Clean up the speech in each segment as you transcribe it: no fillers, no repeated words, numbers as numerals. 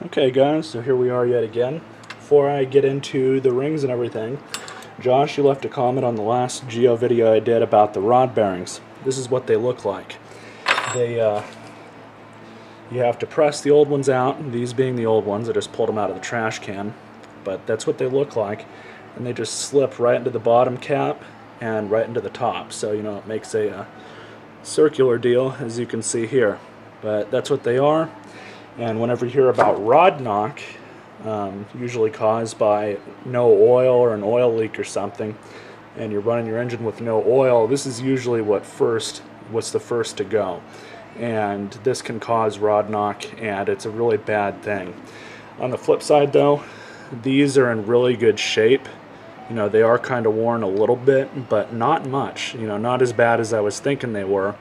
Okay guys, so here we are yet again. Before I get into the rings and everything, Josh, you left a comment on the last Geo video I did about the rod bearings. This is what they look like. You have to press the old ones out, these being the old ones. I just pulled them out of the trash can, but that's what they look like, and they just slip right into the bottom cap and right into the top, so it makes a circular deal, as you can see here. But that's what they are. And whenever you hear about rod knock, usually caused by no oil or an oil leak or something, and you're running your engine with no oil, this is usually what's the first to go. And this can cause rod knock, and it's a really bad thing. On the flip side though, these are in really good shape. They are kind of worn a little bit, but not much. Not as bad as I was thinking they were.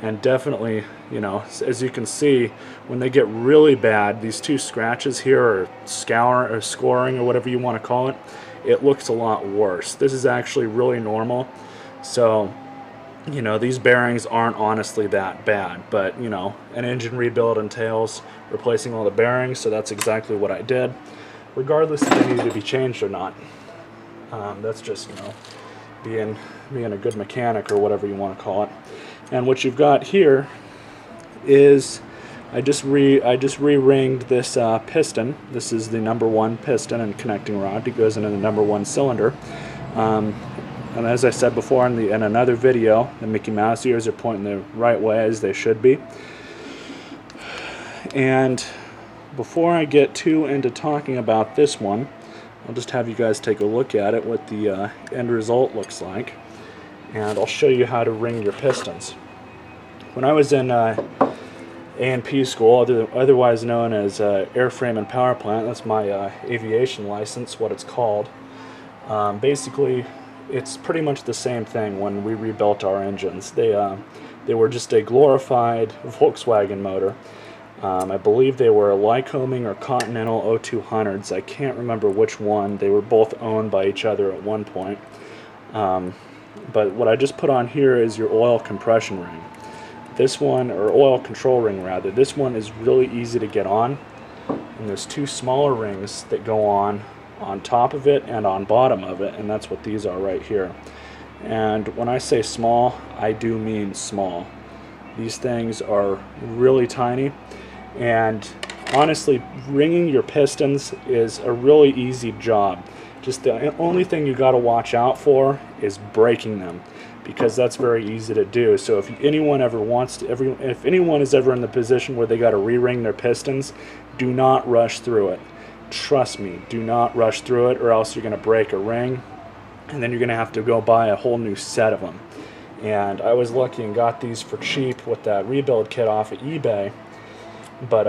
And definitely, as you can see, when they get really bad, these two scratches here, or scoring, or whatever you want to call it, it looks a lot worse. This is actually really normal. So, these bearings aren't honestly that bad. But, an engine rebuild entails replacing all the bearings, so that's exactly what I did, regardless if they needed to be changed or not. That's just, being a good mechanic, or whatever you want to call it. And what you've got here is I just re-ringed this piston. This is the #1 piston and connecting rod. It goes into the #1 cylinder. And as I said before in another video, the Mickey Mouse ears are pointing the right way, as they should be. And before I get too into talking about this one, I'll just have you guys take a look at it, what the end result looks like. And I'll show you how to ring your pistons. When I was in A&P school, otherwise known as airframe and power plant, that's my aviation license, what it's called. Basically, it's pretty much the same thing when we rebuilt our engines. They were just a glorified Volkswagen motor. I believe they were Lycoming or Continental 0200s. I can't remember which one. They were both owned by each other at one point. But what I just put on here is your oil compression ring. This one, or oil control ring rather, this one is really easy to get on. And there's two smaller rings that go on top of it and on bottom of it, and that's what these are right here. And when I say small, I do mean small. These things are really tiny, and honestly, ringing your pistons is a really easy job. Just the only thing you got to watch out for is breaking them, because that's very easy to do. So if anyone is ever in the position where they got to re-ring their pistons, do not rush through it. Trust me, do not rush through it, or else you're going to break a ring, and then you're going to have to go buy a whole new set of them. And I was lucky and got these for cheap with that rebuild kit off of eBay. But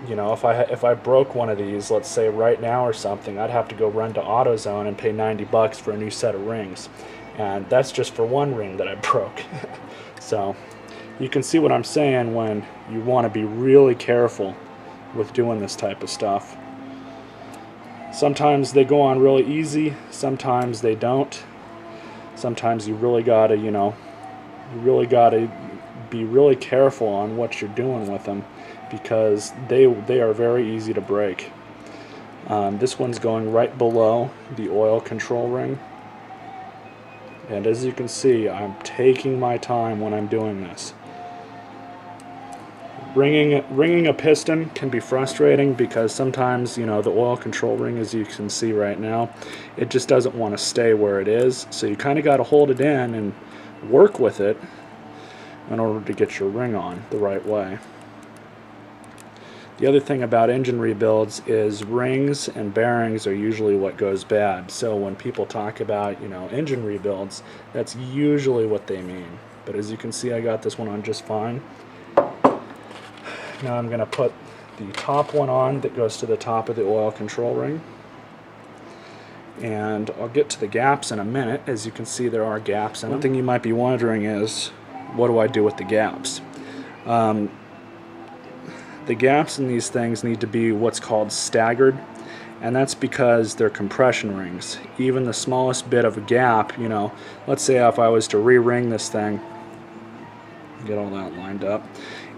if I broke one of these, let's say right now or something, I'd have to go run to AutoZone and pay $90 for a new set of rings. And that's just for one ring that I broke. So you can see what I'm saying when you want to be really careful with doing this type of stuff. Sometimes they go on really easy, sometimes they don't. Sometimes you really gotta, be really careful on what you're doing with them, because they are very easy to break. This one's going right below the oil control ring. And as you can see, I'm taking my time when I'm doing this. Ringing a piston can be frustrating, because sometimes, the oil control ring, as you can see right now, it just doesn't want to stay where it is. So you kind of got to hold it in and work with it in order to get your ring on the right way. The other thing about engine rebuilds is rings and bearings are usually what goes bad. So when people talk about, engine rebuilds, that's usually what they mean. But as you can see, I got this one on just fine. Now I'm going to put the top one on that goes to the top of the oil control ring. And I'll get to the gaps in a minute. As you can see, there are gaps in them. One thing you might be wondering is, what do I do with the gaps? The gaps in these things need to be what's called staggered, and that's because they're compression rings. Even the smallest bit of a gap, let's say if I was to re-ring this thing, get all that lined up,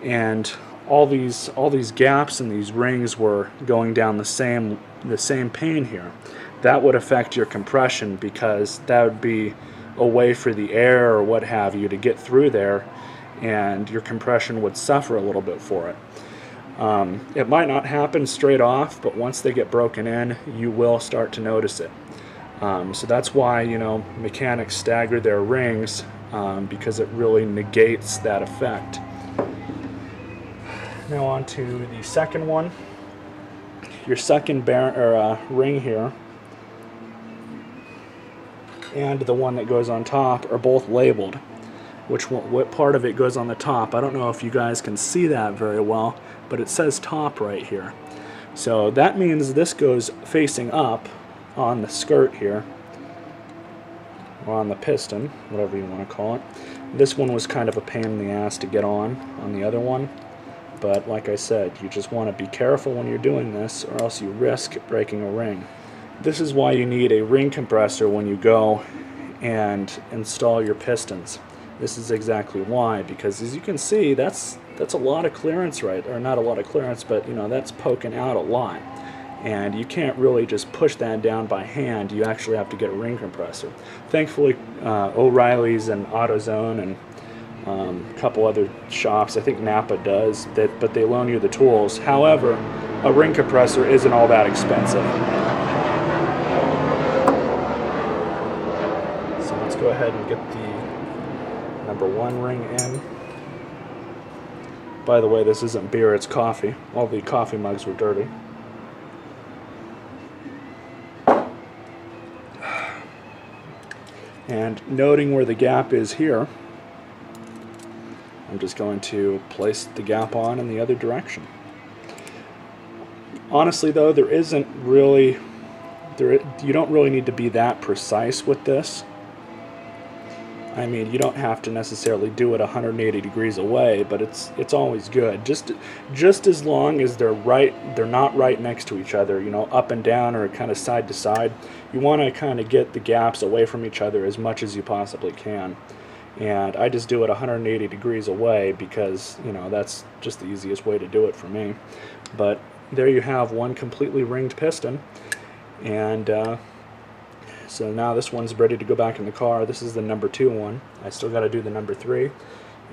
and all these gaps in these rings were going down the same pane here, that would affect your compression, because that would be a way for the air or what have you to get through there, and your compression would suffer a little bit for it. It might not happen straight off, but once they get broken in, you will start to notice it. So that's why, you know, mechanics stagger their rings, because it really negates that effect. Now on to the second one. Your second ring here and the one that goes on top are both labeled. What part of it goes on the top? I don't know if you guys can see that very well, but it says top right here. So that means this goes facing up on the skirt here, or on the piston, whatever you want to call it. This one was kind of a pain in the ass to get on the other one, but like I said, you just want to be careful when you're doing this, or else you risk breaking a ring. This is why you need a ring compressor when you go and install your pistons. This is exactly why, because as you can see, that's a lot of clearance, right? Or not a lot of clearance, but you know, that's poking out a lot. And you can't really just push that down by hand. You actually have to get a ring compressor. Thankfully, O'Reilly's and AutoZone and a couple other shops, I think Napa does, but they loan you the tools. However, a ring compressor isn't all that expensive. So let's go ahead and get the number 1 ring in. By the way, this isn't beer, it's coffee. All the coffee mugs were dirty. And noting where the gap is here, I'm just going to place the gap on in the other direction. Honestly though, you don't really need to be that precise with this. I mean, you don't have to necessarily do it 180 degrees away, but it's always good. Just as long as they're not right next to each other, you know, up and down or kind of side to side. You want to kind of get the gaps away from each other as much as you possibly can. And I just do it 180 degrees away because, you know, that's just the easiest way to do it for me. But there you have one completely ringed piston, and so now this one's ready to go back in the car. This is the number 2 one. I still got to do the number 3.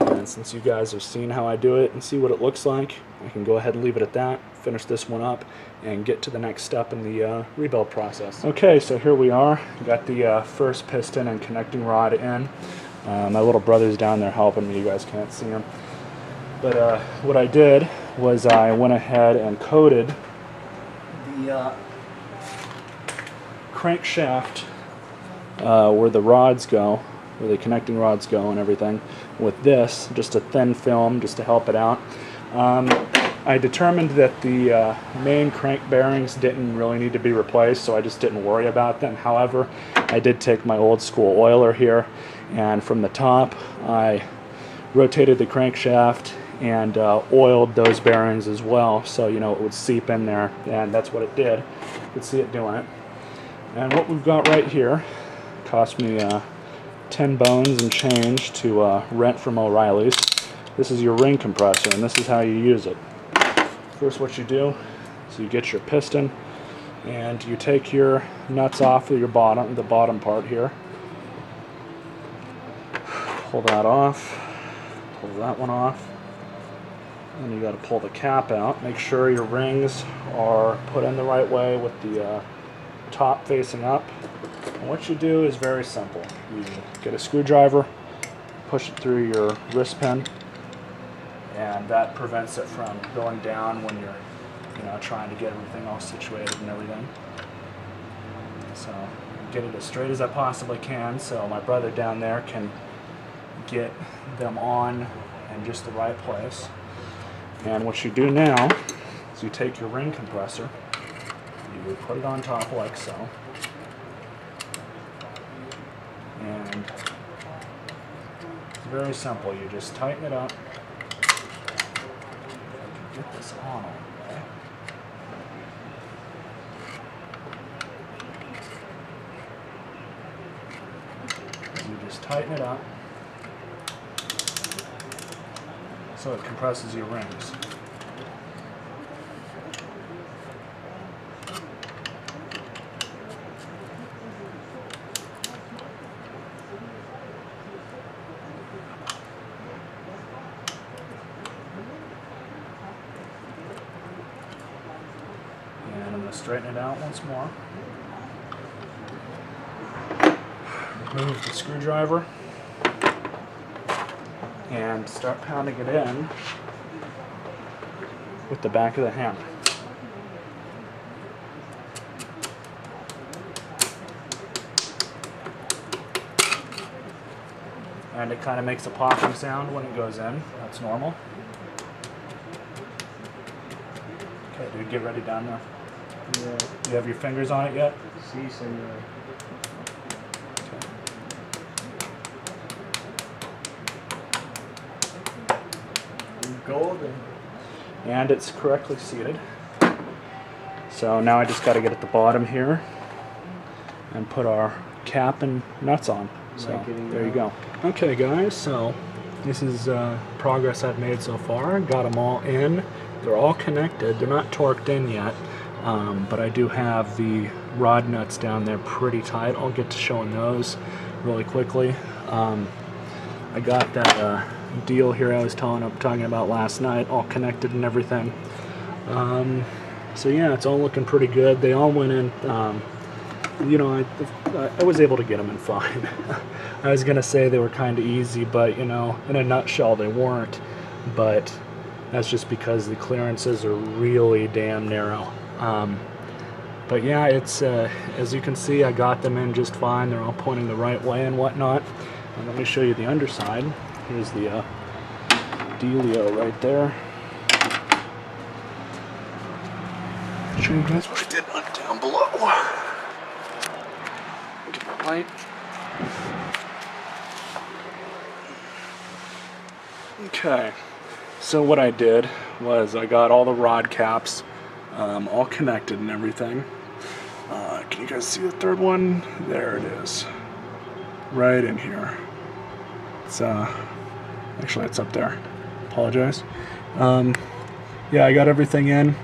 And since you guys have seen how I do it and see what it looks like, I can go ahead and leave it at that, finish this one up, and get to the next step in the rebuild process. Okay, so here we are. Got the first piston and connecting rod in. My little brother's down there helping me. You guys can't see him. But what I did was I went ahead and coated the crankshaft where the rods go, where the connecting rods go and everything, with this, just a thin film just to help it out. I determined that the main crank bearings didn't really need to be replaced, so I just didn't worry about them. However, I did take my old school oiler here, and from the top I rotated the crankshaft and oiled those bearings as well, so you know it would seep in there, and that's what it did. You could see it doing it. And what we've got right here cost me 10 bones and change to rent from O'Reilly's. This is your ring compressor, and this is how you use it. First, what you do is you get your piston, and you take your nuts off of the bottom part here. Pull that off. Pull that one off. And you got to pull the cap out. Make sure your rings are put in the right way with the top facing up. And what you do is very simple. You get a screwdriver, push it through your wrist pin, and that prevents it from going down when you're, you know, trying to get everything all situated and everything. So get it as straight as I possibly can so my brother down there can get them on in just the right place. And what you do now is you take your ring compressor, you put it on top like so, and it's very simple. You just tighten it up. Get this on, okay? You just tighten it up so it compresses your rings. I'm going to straighten it out once more. Remove the screwdriver and start pounding it in with the back of the hammer. And it kind of makes a popping sound when it goes in. That's normal. Okay, dude, get ready down there. Yeah. You have your fingers on it yet? Sí, señor. Golden. And it's correctly seated. So now I just got to get at the bottom here and put our cap and nuts on. So there you go. Okay guys, so this is progress I've made so far. Got them all in. They're all connected. They're not torqued in yet, but I do have the rod nuts down there pretty tight. I'll get to showing those really quickly. I got that deal here I was talking about last night, all connected and everything. So yeah, it's all looking pretty good. They all went in. You know, I was able to get them in fine. I was gonna say they were kind of easy, but you know, in a nutshell, they weren't. But that's just because the clearances are really damn narrow. But yeah, it's as you can see, I got them in just fine. They're all pointing the right way and whatnot. And let me show you the underside. Here's the dealio right there. Show you guys what I did down below. Get my light. Okay, so what I did was I got all the rod caps all connected and everything. Can you guys see the third one? There it is, right in here. It's actually it's up there. Apologize. Yeah, I got everything in.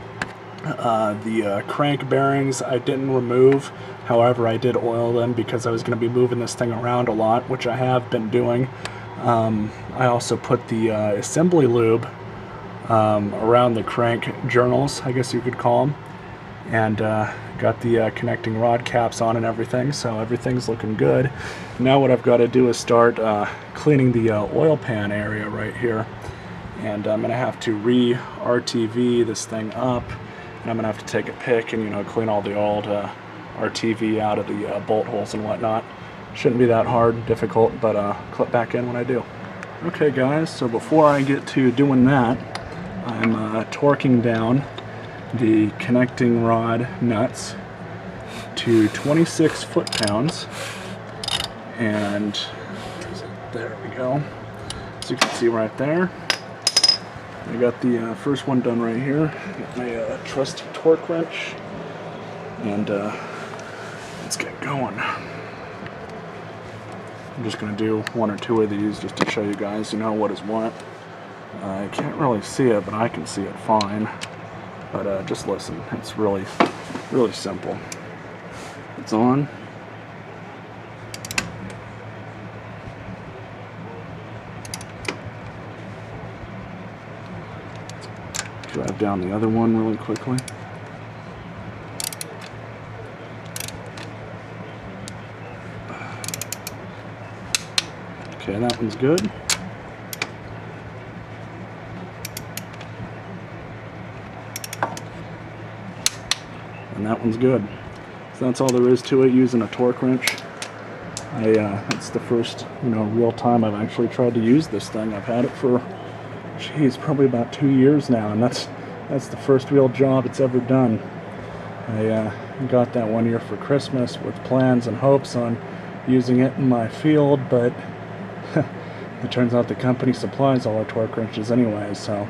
The crank bearings I didn't remove. However, I did oil them because I was going to be moving this thing around a lot, which I have been doing. I also put the assembly lube around the crank journals, I guess you could call them, and got the connecting rod caps on and everything, so everything's looking good. Now what I've got to do is start cleaning the oil pan area right here, and I'm going to have to re-RTV this thing up, and I'm going to have to take a pick and, you know, clean all the old RTV out of the bolt holes and whatnot. Shouldn't be that hard, difficult, but clip back in when I do. Okay guys, so before I get to doing that, I'm torquing down the connecting rod nuts to 26 foot-pounds, and there we go. As you can see right there, I got the first one done right here. Got my trusty torque wrench, and let's get going. I'm just going to do one or two of these just to show you guys, you know, what is what. I can't really see it, but I can see it fine. But just listen, it's really, really simple. It's on. Drive down the other one really quickly. Okay, that one's good. And that one's good. So that's all there is to it, using a torque wrench. It's the first, you know, real time I've actually tried to use this thing. I've had it for, geez, probably about 2 years now, and that's the first real job it's ever done. I got that one year for Christmas with plans and hopes on using it in my field, but it turns out the company supplies all our torque wrenches anyway, so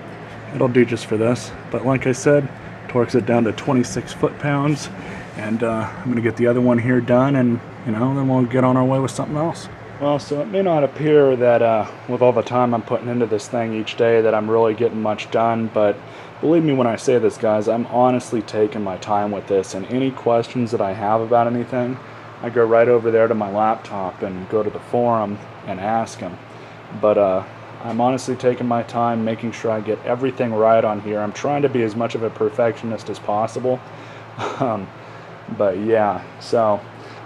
it'll do just for this. But like I said, torques it down to 26 foot-pounds, and I'm going to get the other one here done, and you know, then we'll get on our way with something else. Well, so it may not appear that with all the time I'm putting into this thing each day that I'm really getting much done, but believe me when I say this, guys, I'm honestly taking my time with this, and any questions that I have about anything, I go right over there to my laptop and go to the forum and ask them. But I'm honestly taking my time, making sure I get everything right on here. I'm trying to be as much of a perfectionist as possible. But yeah, so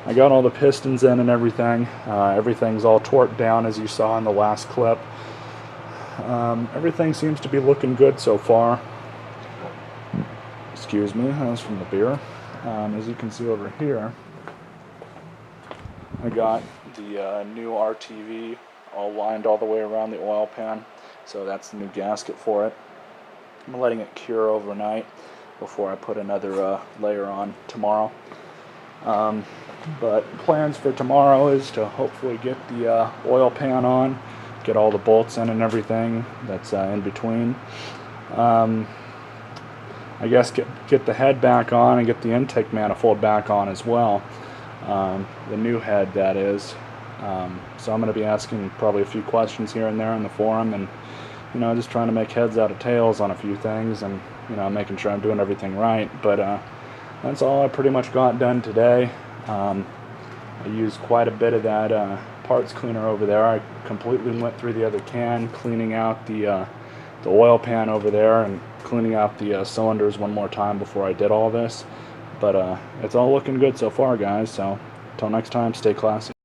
I got all the pistons in and everything. Everything's all torqued down as you saw in the last clip. Everything seems to be looking good so far. Excuse me, that was from the beer. As you can see over here, I got the new RTV all lined all the way around the oil pan. So that's the new gasket for it. I'm letting it cure overnight before I put another layer on tomorrow. But plans for tomorrow is to hopefully get the oil pan on, get all the bolts in and everything that's in between. I guess get the head back on and get the intake manifold back on as well. The new head, that is. So I'm going to be asking probably a few questions here and there in the forum, and just trying to make heads out of tails on a few things, and making sure I'm doing everything right. But that's all I pretty much got done today. I used quite a bit of that parts cleaner over there. I completely went through the other can, cleaning out the oil pan over there and cleaning out the cylinders one more time before I did all this. But it's all looking good so far, guys. So until next time, stay classy.